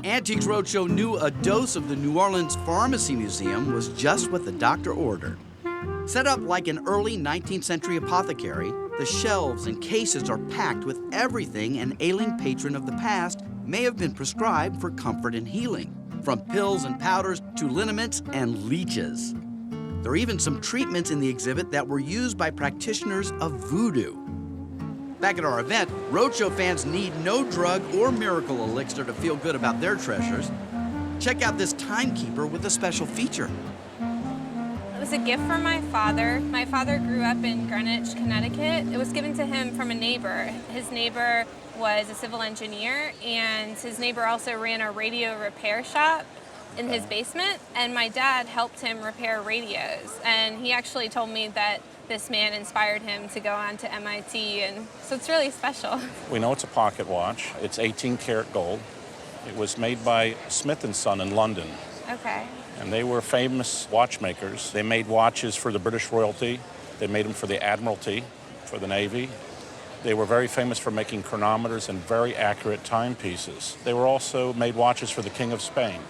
Antiques Roadshow knew a dose of the New Orleans Pharmacy Museum was just what the doctor ordered. Set up like an early 19th century apothecary, the shelves and cases are packed with everything an ailing patron of the past may have been prescribed for comfort and healing, from pills and powders to liniments and leeches. There are even some treatments in the exhibit that were used by practitioners of voodoo. Back at our event, Roadshow fans need no drug or miracle elixir to feel good about their treasures. Check out this timekeeper with a special feature. It was a gift from my father. My father grew up in Greenwich, Connecticut. It was given to him from a neighbor. His neighbor was a civil engineer, and his neighbor also ran a radio repair shop in his basement, and my dad helped him repair radios. And he actually told me that this man inspired him to go on to MIT, and so it's really special. We know it's a pocket watch. It's 18 karat gold. It was made by Smith Son in London. Okay. And they were famous watchmakers. They made watches for the British royalty. They made them for the Admiralty, for the Navy. They were very famous for making chronometers and very accurate timepieces. They were also made watches for the King of Spain.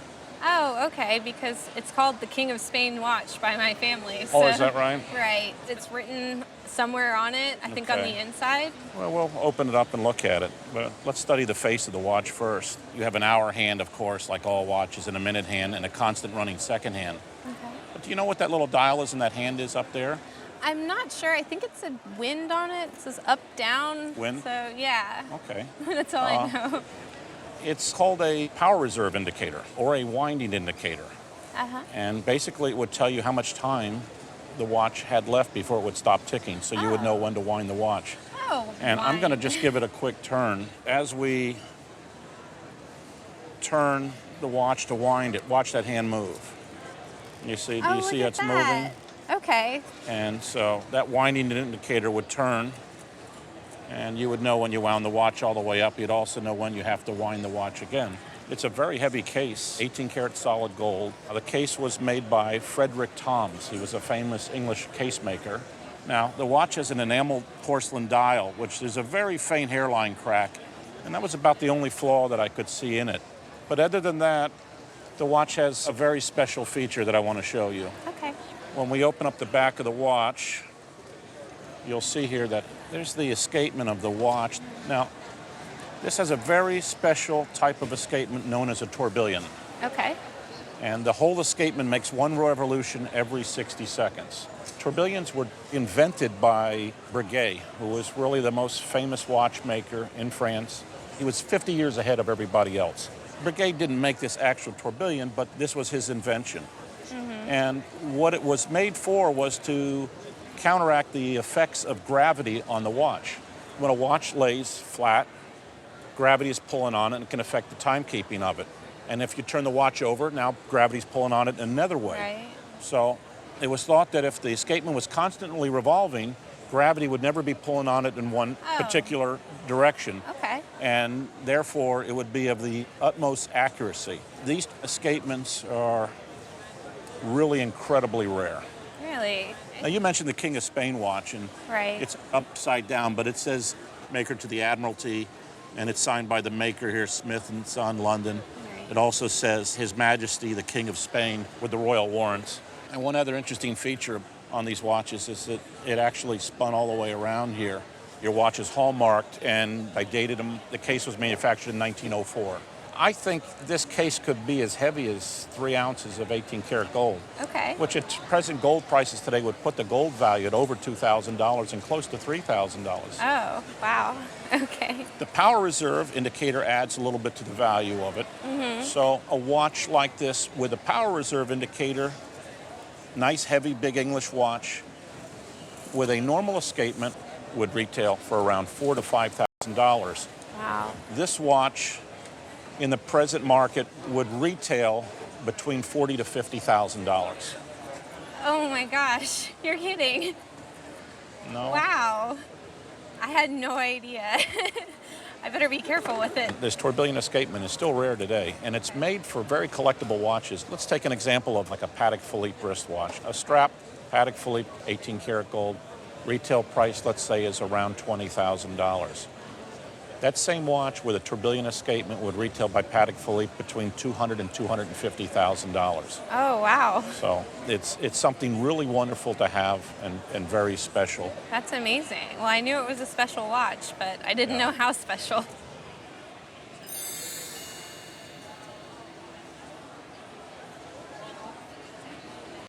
Oh, okay, because it's called the King of Spain watch by my family. So, oh, is that right? Right. It's written somewhere on it, I think on the inside. Well, we'll open it up and look at it, but let's study the face of the watch first. You have an hour hand, of course, like all watches, and a minute hand, and a constant running second hand. Okay. But do you know what that little dial is in that hand is up there? I'm not sure. I think it's a wind on it. It says up, down. Wind? So, yeah. Okay. That's all I know. It's called a power reserve indicator or a winding indicator. Uh-huh. And basically it would tell you how much time the watch had left before it would stop ticking, so you would know when to wind the watch. Oh, and I'm going to just give it a quick turn. As we turn the watch to wind it, watch that hand move. You see, do you see it's moving? Okay. And so that winding indicator would turn, and you would know when you wound the watch all the way up. You'd also know when you have to wind the watch again. It's a very heavy case, 18 karat solid gold. The case was made by Frederick Toms. He was a famous English case maker. Now, the watch has an enameled porcelain dial, which is a very faint hairline crack, and that was about the only flaw that I could see in it. But other than that, the watch has a very special feature that I want to show you. Okay. When we open up the back of the watch, you'll see here that there's the escapement of the watch. Now, this has a very special type of escapement known as a tourbillon. Okay. And the whole escapement makes one revolution every 60 seconds. Tourbillons were invented by Breguet, who was really the most famous watchmaker in France. He was 50 years ahead of everybody else. Breguet didn't make this actual tourbillon, but this was his invention. Mm-hmm. And what it was made for was to counteract the effects of gravity on the watch. When a watch lays flat, gravity is pulling on it and can affect the timekeeping of it. And if you turn the watch over, now gravity's pulling on it in another way. Right. So it was thought that if the escapement was constantly revolving, gravity would never be pulling on it in one particular direction. Okay. And therefore, it would be of the utmost accuracy. These escapements are really incredibly rare. Really? Now, you mentioned the King of Spain watch, and it's upside down, but it says maker to the Admiralty, and it's signed by the maker here, Smith Son, London. Right. It also says His Majesty, the King of Spain, with the royal warrants. And one other interesting feature on these watches is that it actually spun all the way around here. Your watch is hallmarked, and I dated them. The case was manufactured in 1904. I think this case could be as heavy as 3 ounces of 18 karat gold. Okay. Which at present gold prices today would put the gold value at over $2,000 and close to $3,000. Oh, wow. Okay. The power reserve indicator adds a little bit to the value of it. Mm-hmm. So a watch like this with a power reserve indicator, nice, heavy, big English watch, with a normal escapement would retail for around $4,000 to $5,000. Wow. This watch in the present market would retail between $40,000 to $50,000. Oh my gosh, you're kidding. No. Wow. I had no idea. I better be careful with it. This tourbillon escapement is still rare today, and it's made for very collectible watches. Let's take an example of like a Patek Philippe wristwatch. A strap, Patek Philippe, 18 karat gold. Retail price, let's say, is around $20,000. That same watch with a tourbillon escapement would retail by Patek Philippe between $200,000 and $250,000. Oh, wow. So it's something really wonderful to have and very special. That's amazing. Well, I knew it was a special watch, but I didn't know how special.